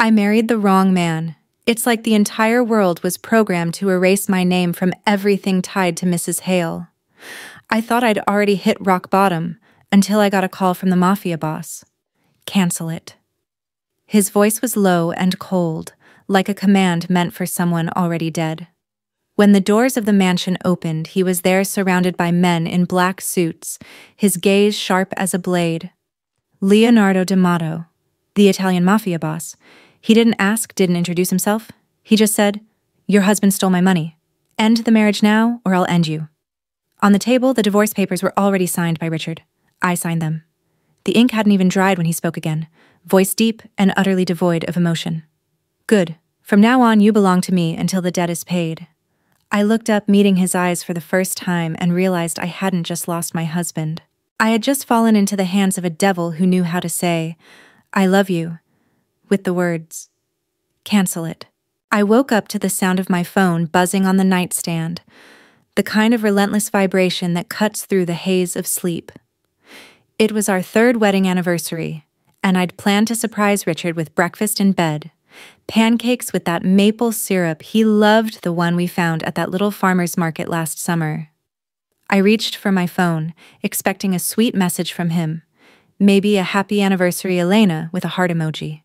I married the wrong man. It's like the entire world was programmed to erase my name from everything tied to Mrs. Hale. I thought I'd already hit rock bottom until I got a call from the Mafia boss. Cancel it. His voice was low and cold, like a command meant for someone already dead. When the doors of the mansion opened, he was there surrounded by men in black suits, his gaze sharp as a blade. Leonardo D'Amato, the Italian mafia boss. He didn't ask, didn't introduce himself. He just said, "Your husband stole my money. End the marriage now, or I'll end you." On the table, the divorce papers were already signed by Richard. I signed them. The ink hadn't even dried when he spoke again, voice deep and utterly devoid of emotion. "Good. From now on, you belong to me until the debt is paid." I looked up, meeting his eyes for the first time, and realized I hadn't just lost my husband. I had just fallen into the hands of a devil who knew how to say, "I love you," with the words, "Cancel it." I woke up to the sound of my phone buzzing on the nightstand, the kind of relentless vibration that cuts through the haze of sleep. It was our 3rd wedding anniversary, and I'd planned to surprise Richard with breakfast in bed. Pancakes with that maple syrup. He loved the one we found at that little farmer's market last summer. I reached for my phone, expecting a sweet message from him. Maybe a happy anniversary Elena with a heart emoji.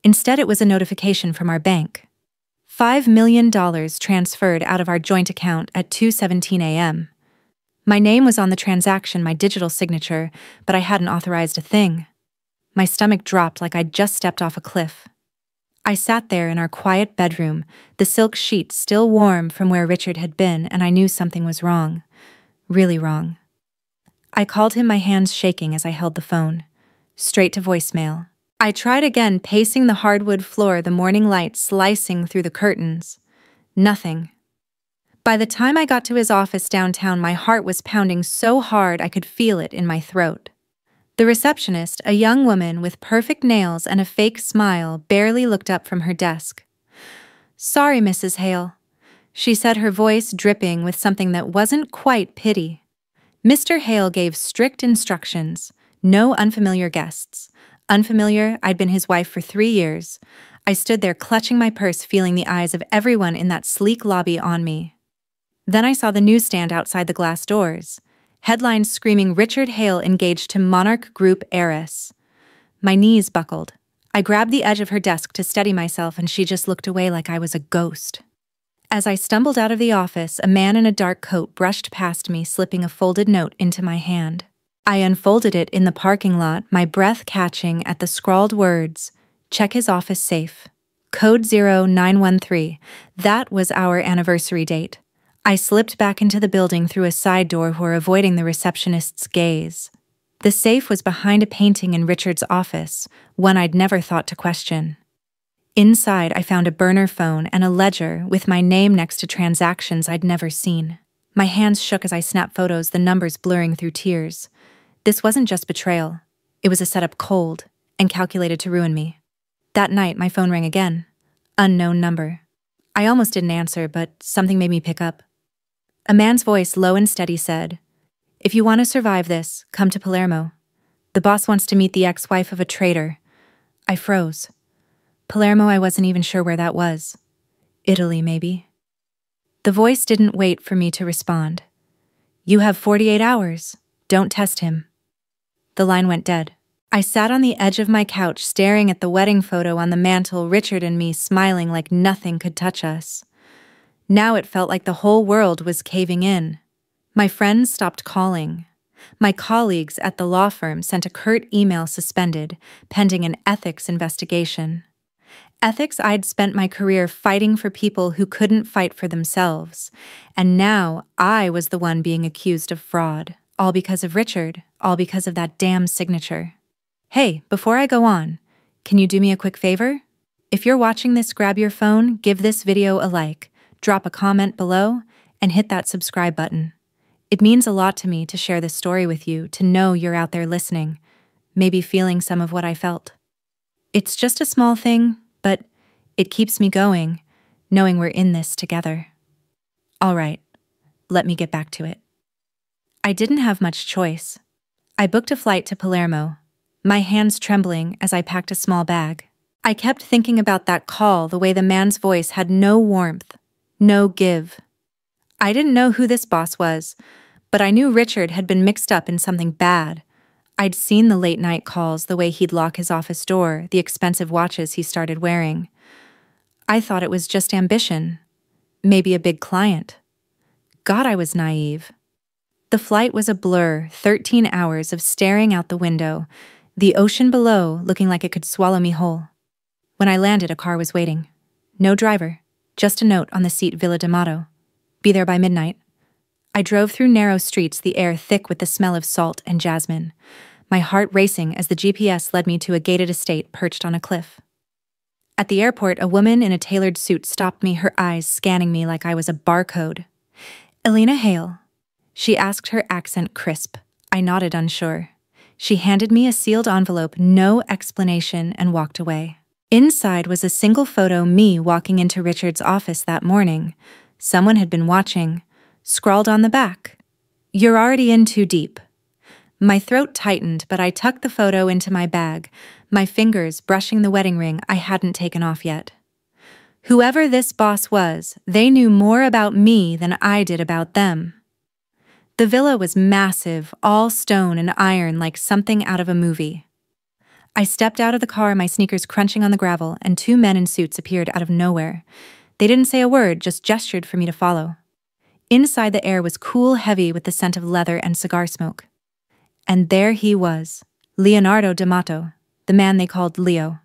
Instead, it was a notification from our bank. $5 million transferred out of our joint account at 2:17 a.m. My name was on the transaction, my digital signature, but I hadn't authorized a thing. My stomach dropped like I'd just stepped off a cliff. I sat there in our quiet bedroom, the silk sheets still warm from where Richard had been, and I knew something was wrong. Really wrong. I called him, my hands shaking as I held the phone. Straight to voicemail. I tried again, pacing the hardwood floor, the morning light slicing through the curtains. Nothing. By the time I got to his office downtown, my heart was pounding so hard I could feel it in my throat. The receptionist, a young woman with perfect nails and a fake smile, barely looked up from her desk. "Sorry, Mrs. Hale," she said, her voice dripping with something that wasn't quite pity. Mr. Hale gave strict instructions. No unfamiliar guests. Unfamiliar, I'd been his wife for 3 years. I stood there clutching my purse, feeling the eyes of everyone in that sleek lobby on me. Then I saw the newsstand outside the glass doors. Headlines screaming, "Richard Hale engaged to Monarch Group heiress." My knees buckled. I grabbed the edge of her desk to steady myself, and she just looked away like I was a ghost. As I stumbled out of the office, a man in a dark coat brushed past me, slipping a folded note into my hand. I unfolded it in the parking lot, my breath catching at the scrawled words, "Check his office safe. Code 0913. That was our anniversary date. I slipped back into the building through a side door where avoiding the receptionist's gaze. The safe was behind a painting in Richard's office, one I'd never thought to question. Inside, I found a burner phone and a ledger with my name next to transactions I'd never seen. My hands shook as I snapped photos, the numbers blurring through tears. This wasn't just betrayal. It was a setup cold and calculated to ruin me. That night, my phone rang again. Unknown number. I almost didn't answer, but something made me pick up. A man's voice, low and steady, said, "If you want to survive this, come to Palermo. The boss wants to meet the ex-wife of a traitor." I froze. Palermo, I wasn't even sure where that was. Italy, maybe. The voice didn't wait for me to respond. "You have 48 hours. Don't test him." The line went dead. I sat on the edge of my couch, staring at the wedding photo on the mantel, Richard and me smiling like nothing could touch us. Now it felt like the whole world was caving in. My friends stopped calling. My colleagues at the law firm sent a curt email, suspended, pending an ethics investigation. Ethics I'd spent my career fighting for people who couldn't fight for themselves. And now I was the one being accused of fraud. All because of Richard. All because of that damn signature. Hey, before I go on, can you do me a quick favor? If you're watching this, grab your phone, give this video a like, drop a comment below, and hit that subscribe button. It means a lot to me to share this story with you, to know you're out there listening, maybe feeling some of what I felt. It's just a small thing, but it keeps me going, knowing we're in this together. All right, let me get back to it. I didn't have much choice. I booked a flight to Palermo, my hands trembling as I packed a small bag. I kept thinking about that call, the way the man's voice had no warmth, no give. I didn't know who this boss was, but I knew Richard had been mixed up in something bad. I'd seen the late-night calls, the way he'd lock his office door, the expensive watches he started wearing. I thought it was just ambition. Maybe a big client. God, I was naive. The flight was a blur, 13 hours of staring out the window, the ocean below looking like it could swallow me whole. When I landed, a car was waiting. No driver, just a note on the seat, Villa d'Amato. Be there by midnight. I drove through narrow streets, the air thick with the smell of salt and jasmine, my heart racing as the GPS led me to a gated estate perched on a cliff. At the airport, a woman in a tailored suit stopped me, her eyes scanning me like I was a barcode. "Elena Hale." She asked, her accent crisp. I nodded, unsure. She handed me a sealed envelope, no explanation, and walked away. Inside was a single photo, me walking into Richard's office that morning. Someone had been watching. Scrawled on the back, "You're already in too deep." My throat tightened, but I tucked the photo into my bag, my fingers brushing the wedding ring I hadn't taken off yet. Whoever this boss was, they knew more about me than I did about them. The villa was massive, all stone and iron, like something out of a movie. I stepped out of the car, my sneakers crunching on the gravel, and two men in suits appeared out of nowhere. They didn't say a word, just gestured for me to follow. Inside, the air was cool, heavy with the scent of leather and cigar smoke. And there he was, Leonardo D'Amato, the man they called Leo.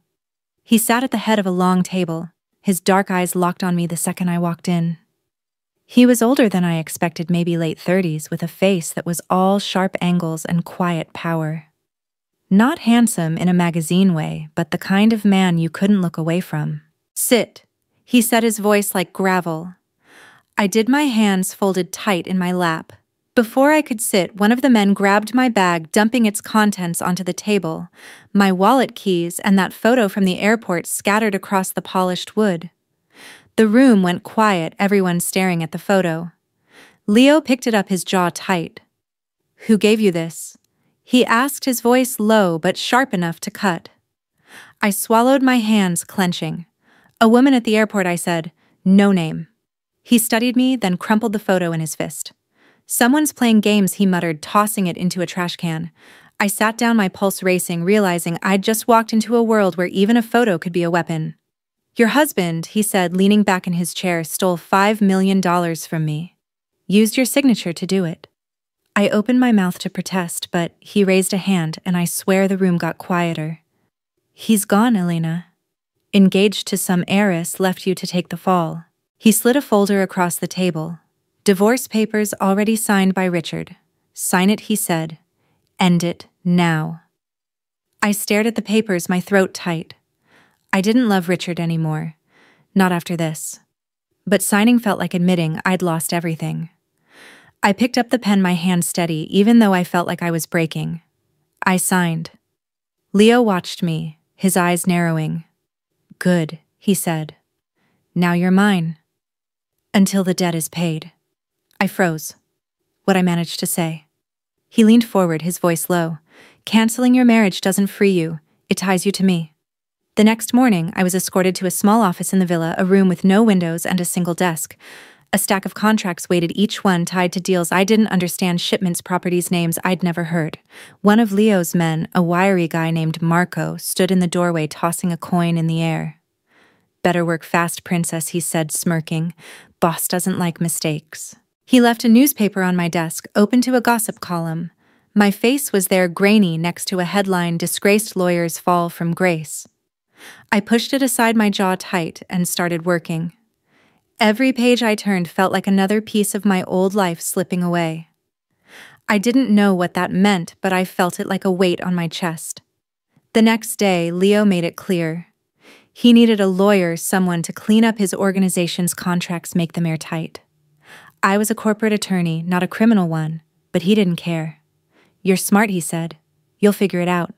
He sat at the head of a long table, his dark eyes locked on me the second I walked in. He was older than I expected, maybe late 30s, with a face that was all sharp angles and quiet power. Not handsome in a magazine way, but the kind of man you couldn't look away from. "Sit," he said, his voice like gravel. I did, my hands folded tight in my lap. Before I could sit, one of the men grabbed my bag, dumping its contents onto the table, my wallet, keys, and that photo from the airport scattered across the polished wood. The room went quiet, everyone staring at the photo. Leo picked it up, his jaw tight. "Who gave you this?" he asked, his voice low but sharp enough to cut. I swallowed, my hands clenching. "A woman at the airport," I said. "No name." He studied me, then crumpled the photo in his fist. "Someone's playing games," he muttered, tossing it into a trash can. I sat down, my pulse racing, realizing I'd just walked into a world where even a photo could be a weapon. "Your husband," he said, leaning back in his chair, "stole $5 million from me. Used your signature to do it." I opened my mouth to protest, but he raised a hand, and I swear the room got quieter. "He's gone, Elena. Engaged to some heiress, left you to take the fall." He slid a folder across the table. "Divorce papers already signed by Richard. Sign it," he said. "End it now." I stared at the papers, my throat tight. I didn't love Richard anymore. Not after this. But signing felt like admitting I'd lost everything. I picked up the pen, my hand steady, even though I felt like I was breaking. I signed. Leo watched me, his eyes narrowing. "Good," he said. "Now you're mine. Until the debt is paid." I froze. What I managed to say. He leaned forward, his voice low. "Canceling your marriage doesn't free you. It ties you to me." The next morning, I was escorted to a small office in the villa, a room with no windows and a single desk. A stack of contracts waited, each one tied to deals I didn't understand, shipments, properties, names I'd never heard. One of Leo's men, a wiry guy named Marco, stood in the doorway tossing a coin in the air. "Better work fast, princess," he said, smirking. "Boss doesn't like mistakes." He left a newspaper on my desk, open to a gossip column. My face was there, grainy, next to a headline, "Disgraced Lawyers Fall from Grace." I pushed it aside, my jaw tight, and started working. Every page I turned felt like another piece of my old life slipping away. I didn't know what that meant, but I felt it like a weight on my chest. The next day, Leo made it clear. He needed a lawyer, someone to clean up his organization's contracts, make them airtight. I was a corporate attorney, not a criminal one, but he didn't care. "You're smart," he said. "You'll figure it out."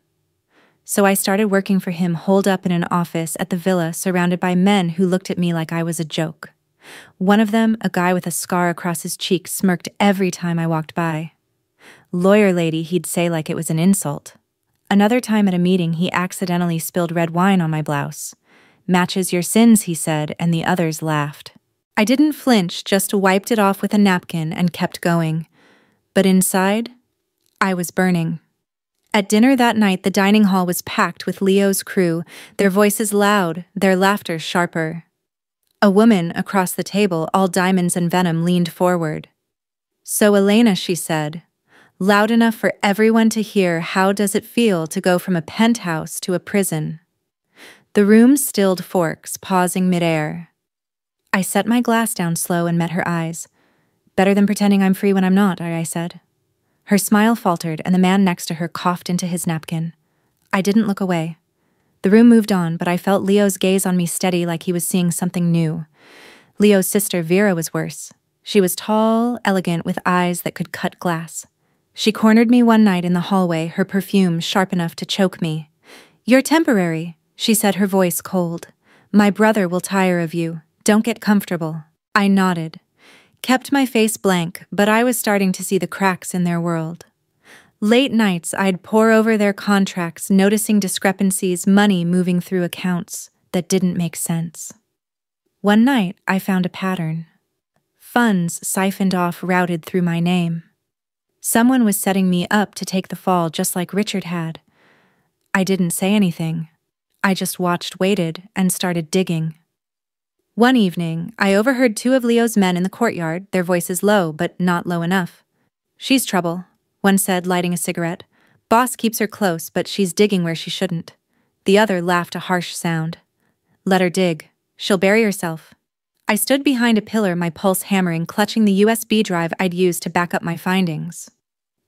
So I started working for him, holed up in an office at the villa, surrounded by men who looked at me like I was a joke. One of them, a guy with a scar across his cheek, smirked every time I walked by. "Lawyer lady," he'd say like it was an insult. Another time at a meeting, he accidentally spilled red wine on my blouse. "Matches your sins," he said, and the others laughed. I didn't flinch, just wiped it off with a napkin and kept going. But inside, I was burning. At dinner that night, the dining hall was packed with Leo's crew, their voices loud, their laughter sharper. A woman across the table, all diamonds and venom, leaned forward. "So Elena," she said, loud enough for everyone to hear, "how does it feel to go from a penthouse to a prison?" The room stilled forks, pausing midair. I set my glass down slow and met her eyes. "Better than pretending I'm free when I'm not," I said. Her smile faltered, and the man next to her coughed into his napkin. I didn't look away. The room moved on, but I felt Leo's gaze on me steady, like he was seeing something new. Leo's sister, Vera, was worse. She was tall, elegant, with eyes that could cut glass. She cornered me one night in the hallway, her perfume sharp enough to choke me. "You're temporary," she said, her voice cold. "My brother will tire of you. Don't get comfortable." I nodded, kept my face blank, but I was starting to see the cracks in their world. Late nights, I'd pore over their contracts, noticing discrepancies, money moving through accounts that didn't make sense. One night, I found a pattern. Funds siphoned off, routed through my name. Someone was setting me up to take the fall, just like Richard had. I didn't say anything. I just watched, waited, and started digging. One evening, I overheard two of Leo's men in the courtyard, their voices low, but not low enough. "She's trouble," one said, lighting a cigarette. "Boss keeps her close, but she's digging where she shouldn't." The other laughed a harsh sound. "Let her dig. She'll bury herself." I stood behind a pillar, my pulse hammering, clutching the USB drive I'd used to back up my findings.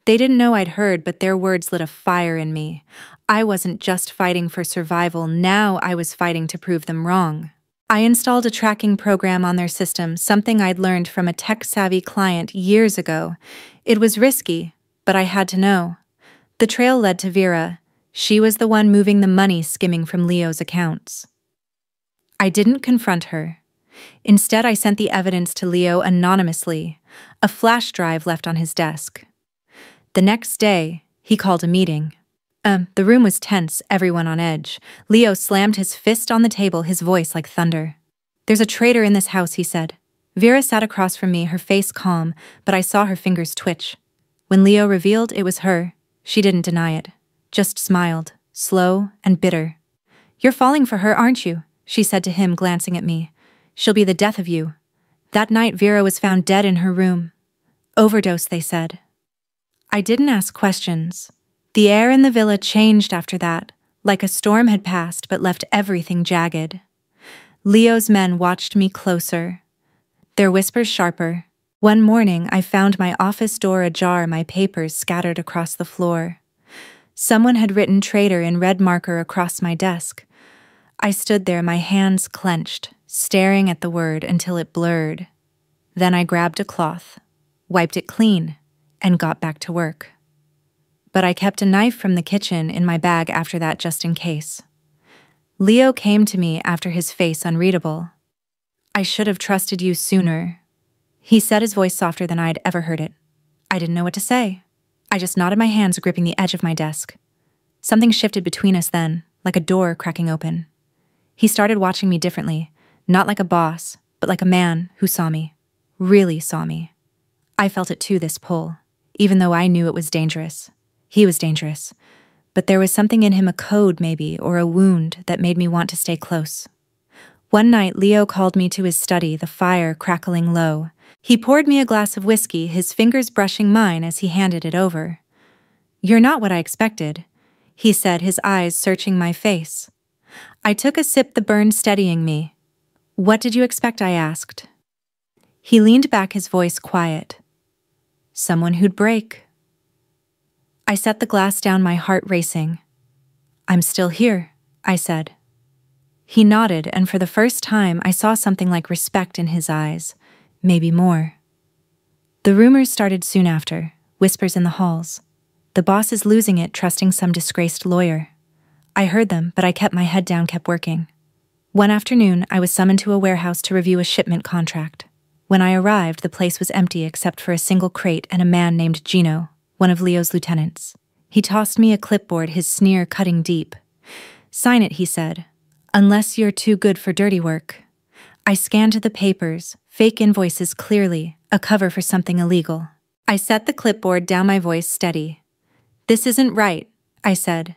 They didn't know I'd heard, but their words lit a fire in me. I wasn't just fighting for survival, now I was fighting to prove them wrong. I installed a tracking program on their system, something I'd learned from a tech-savvy client years ago. It was risky, but I had to know. The trail led to Vera. She was the one moving the money skimming from Leo's accounts. I didn't confront her. Instead, I sent the evidence to Leo anonymously, a flash drive left on his desk. The next day, he called a meeting. The room was tense, everyone on edge. Leo slammed his fist on the table, his voice like thunder. "There's a traitor in this house," he said. Vera sat across from me, her face calm, but I saw her fingers twitch. When Leo revealed it was her, she didn't deny it, just smiled, slow and bitter. "You're falling for her, aren't you?" she said to him, glancing at me. "She'll be the death of you." That night, Vera was found dead in her room. Overdose, they said. I didn't ask questions. The air in the villa changed after that, like a storm had passed but left everything jagged. Leo's men watched me closer, their whispers sharper. One morning, I found my office door ajar, my papers scattered across the floor. Someone had written "traitor" in red marker across my desk. I stood there, my hands clenched, staring at the word until it blurred. Then I grabbed a cloth, wiped it clean, and got back to work. But I kept a knife from the kitchen in my bag after that, just in case. Leo came to me after, his face unreadable. "I should have trusted you sooner," he said, his voice softer than I'd ever heard it. I didn't know what to say. I just nodded, my hands gripping the edge of my desk. Something shifted between us then, like a door cracking open. He started watching me differently, not like a boss, but like a man who saw me, really saw me. I felt it too, this pull, even though I knew it was dangerous. He was dangerous, but there was something in him, a code maybe, or a wound that made me want to stay close. One night, Leo called me to his study, the fire crackling low. He poured me a glass of whiskey, his fingers brushing mine as he handed it over. "You're not what I expected," he said, his eyes searching my face. I took a sip, the burn steadying me. "What did you expect?" I asked. He leaned back, his voice quiet. "Someone who'd break." I set the glass down, my heart racing. "I'm still here," I said. He nodded, and for the first time I saw something like respect in his eyes, maybe more. The rumors started soon after, whispers in the halls. The boss is losing it, trusting some disgraced lawyer. I heard them, but I kept my head down, kept working. One afternoon, I was summoned to a warehouse to review a shipment contract. When I arrived, the place was empty except for a single crate and a man named Gino, one of Leo's lieutenants. He tossed me a clipboard, his sneer cutting deep. "Sign it," he said. "Unless you're too good for dirty work." I scanned the papers, fake invoices clearly, a cover for something illegal. I set the clipboard down, my voice steady. "This isn't right," I said.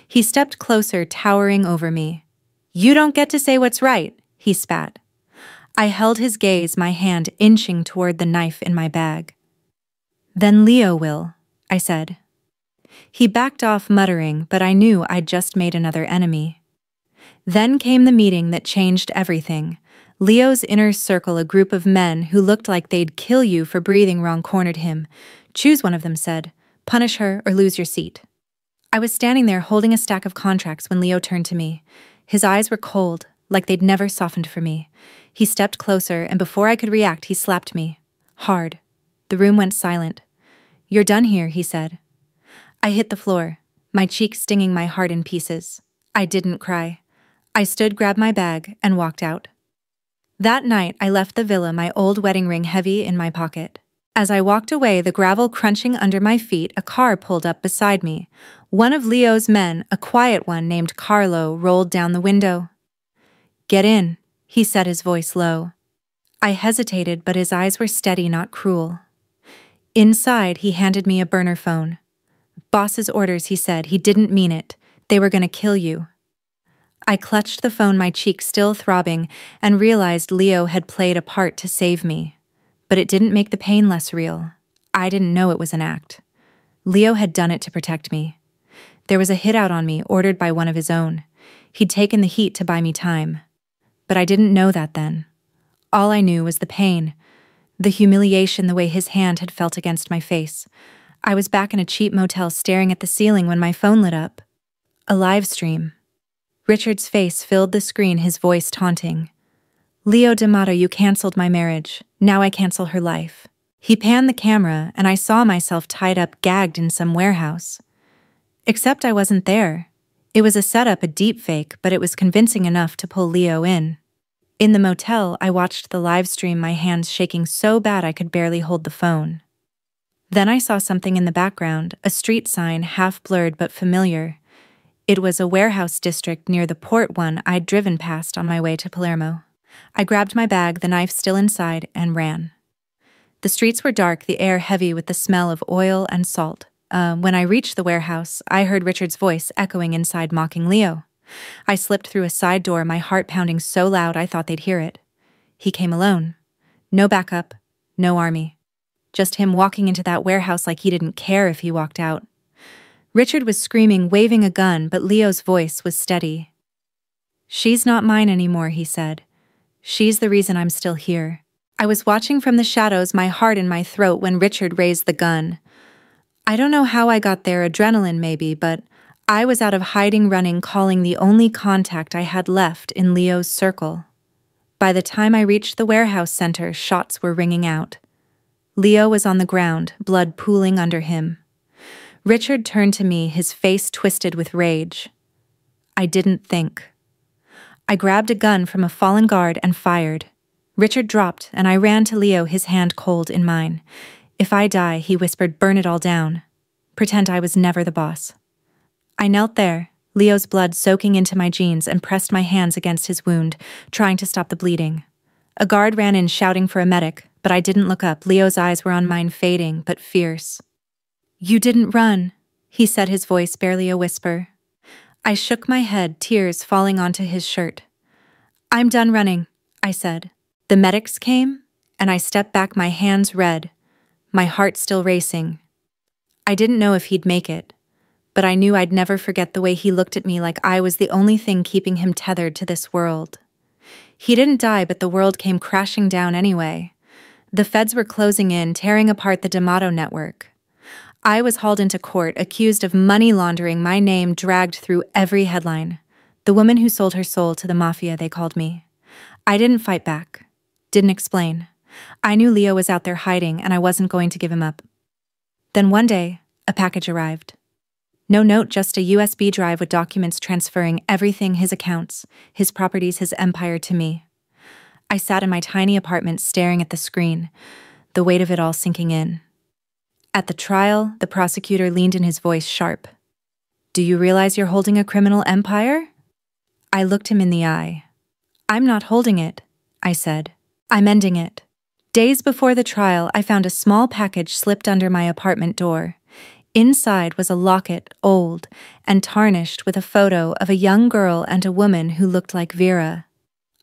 He stepped closer, towering over me. "You don't get to say what's right," he spat. I held his gaze, my hand inching toward the knife in my bag. "Then Leo will," I said. He backed off, muttering, but I knew I'd just made another enemy. Then came the meeting that changed everything. Leo's inner circle, a group of men who looked like they'd kill you for breathing wrong, cornered him. "Choose," one of them said. "Punish her or lose your seat." I was standing there holding a stack of contracts when Leo turned to me. His eyes were cold, like they'd never softened for me. He stepped closer, and before I could react, he slapped me. Hard. The room went silent. "You're done here," he said. I hit the floor, my cheek stinging, my heart in pieces. I didn't cry. I stood, grabbed my bag, and walked out. That night, I left the villa, my old wedding ring heavy in my pocket. As I walked away, the gravel crunching under my feet, a car pulled up beside me. One of Leo's men, a quiet one named Carlo, rolled down the window. "Get in," he said, his voice low. I hesitated, but his eyes were steady, not cruel. Inside, he handed me a burner phone. "Boss's orders," he said. He didn't mean it. "They were gonna kill you." I clutched the phone, my cheek still throbbing, and realized Leo had played a part to save me. But it didn't make the pain less real. I didn't know it was an act. Leo had done it to protect me. There was a hit out on me, ordered by one of his own. He'd taken the heat to buy me time. But I didn't know that then. All I knew was the pain, the humiliation, the way his hand had felt against my face. I was back in a cheap motel staring at the ceiling when my phone lit up. A live stream. Richard's face filled the screen, his voice taunting. "Leo D'Amato, you canceled my marriage. Now I cancel her life." He panned the camera, and I saw myself tied up, gagged in some warehouse. Except I wasn't there. It was a setup, a deep fake, but it was convincing enough to pull Leo in. In the motel, I watched the live stream, my hands shaking so bad I could barely hold the phone. Then I saw something in the background, a street sign, half blurred but familiar. It was a warehouse district near the port, one I'd driven past on my way to Palermo. I grabbed my bag, the knife still inside, and ran. The streets were dark, the air heavy with the smell of oil and salt. When I reached the warehouse, I heard Richard's voice echoing inside, mocking Leo. I slipped through a side door, my heart pounding so loud I thought they'd hear it. He came alone. No backup, no army. Just him walking into that warehouse like he didn't care if he walked out. Richard was screaming, waving a gun, but Leo's voice was steady. "She's not mine anymore," he said. "She's the reason I'm still here." I was watching from the shadows, my heart in my throat, when Richard raised the gun. I don't know how I got there, adrenaline maybe, but I was out of hiding, running, calling the only contact I had left in Leo's circle. By the time I reached the warehouse center, shots were ringing out. Leo was on the ground, blood pooling under him. Richard turned to me, his face twisted with rage. I didn't think. I grabbed a gun from a fallen guard and fired. Richard dropped, and I ran to Leo, his hand cold in mine. "If I die," he whispered, "burn it all down. Pretend I was never the boss." I knelt there, Leo's blood soaking into my jeans, and pressed my hands against his wound, trying to stop the bleeding. A guard ran in shouting for a medic, but I didn't look up. Leo's eyes were on mine, fading but fierce. "You didn't run," he said, his voice barely a whisper. I shook my head, tears falling onto his shirt. "I'm done running," I said. The medics came, and I stepped back, my hands red, my heart still racing. I didn't know if he'd make it, but I knew I'd never forget the way he looked at me, like I was the only thing keeping him tethered to this world. He didn't die, but the world came crashing down anyway. The feds were closing in, tearing apart the D'Amato network. I was hauled into court, accused of money laundering, my name dragged through every headline. The woman who sold her soul to the mafia, they called me. I didn't fight back, didn't explain. I knew Leo was out there hiding, and I wasn't going to give him up. Then one day, a package arrived. No note, just a USB drive with documents transferring everything, his accounts, his properties, his empire, to me. I sat in my tiny apartment staring at the screen, the weight of it all sinking in. At the trial, the prosecutor leaned in, his voice sharp. Do you realize you're holding a criminal empire? I looked him in the eye. I'm not holding it, I said. I'm ending it. Days before the trial, I found a small package slipped under my apartment door. Inside was a locket, old and tarnished, with a photo of a young girl and a woman who looked like Vera.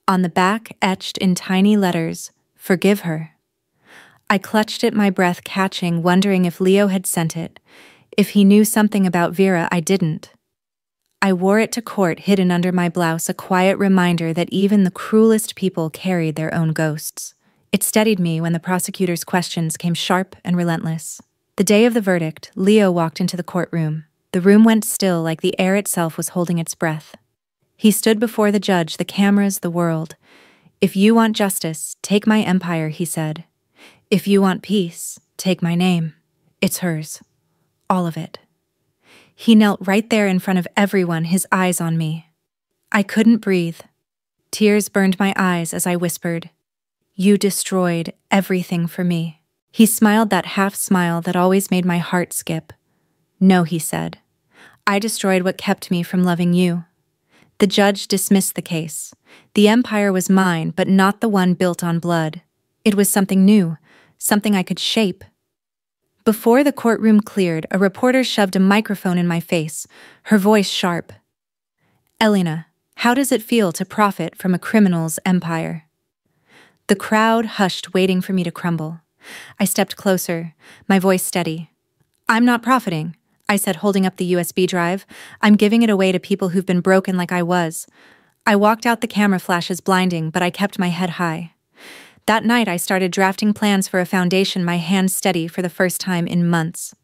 On the back, etched in tiny letters, "Forgive her." I clutched it, my breath catching, wondering if Leo had sent it. If he knew something about Vera I didn't. I wore it to court, hidden under my blouse, a quiet reminder that even the cruelest people carried their own ghosts. It steadied me when the prosecutor's questions came sharp and relentless. The day of the verdict, Leo walked into the courtroom. The room went still, like the air itself was holding its breath. He stood before the judge, the cameras, the world. If you want justice, take my empire, he said. If you want peace, take my name. It's hers. All of it. He knelt right there in front of everyone, his eyes on me. I couldn't breathe. Tears burned my eyes as I whispered, "You destroyed everything for me." He smiled, that half smile that always made my heart skip. "No," he said. "I destroyed what kept me from loving you." The judge dismissed the case. The empire was mine, but not the one built on blood. It was something new, something I could shape. Before the courtroom cleared, a reporter shoved a microphone in my face, her voice sharp. "Elena, how does it feel to profit from a criminal's empire?" The crowd hushed, waiting for me to crumble. I stepped closer, my voice steady. "I'm not profiting," I said, holding up the USB drive. "I'm giving it away to people who've been broken like I was." I walked out, the camera flashes blinding, but I kept my head high. That night I started drafting plans for a foundation, my hands steady for the first time in months.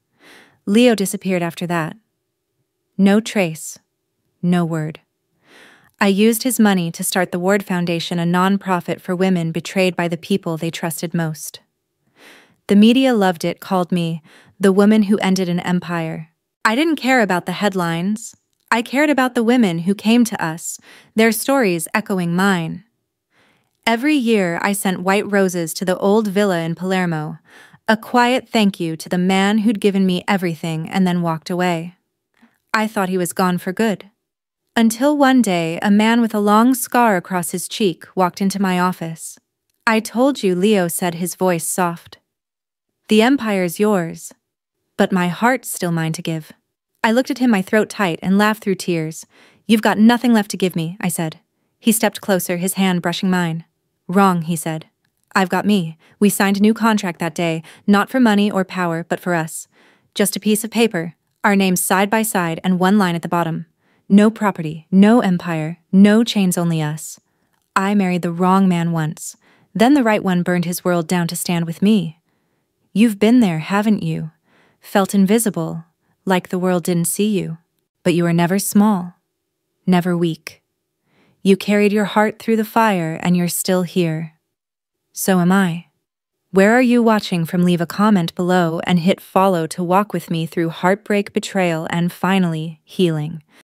Leo disappeared after that. No trace, no word. I used his money to start the Ward Foundation, a non-profit for women betrayed by the people they trusted most. The media loved it, called me the woman who ended an empire. I didn't care about the headlines. I cared about the women who came to us, their stories echoing mine. Every year I sent white roses to the old villa in Palermo, a quiet thank you to the man who'd given me everything and then walked away. I thought he was gone for good. Until one day, a man with a long scar across his cheek walked into my office. "I told you," Leo said, his voice soft. "The empire's yours, but my heart's still mine to give." I looked at him, my throat tight, and laughed through tears. "You've got nothing left to give me," I said. He stepped closer, his hand brushing mine. "Wrong," he said. "I've got me. We signed a new contract that day, not for money or power, but for us. Just a piece of paper, our names side by side, and one line at the bottom. No property, no empire, no chains, only us. I married the wrong man once. Then the right one burned his world down to stand with me. You've been there, haven't you? Felt invisible, like the world didn't see you. But you were never small, never weak. You carried your heart through the fire, and you're still here. So am I. Where are you watching from? Leave a comment below and hit follow to walk with me through heartbreak, betrayal, and finally, healing.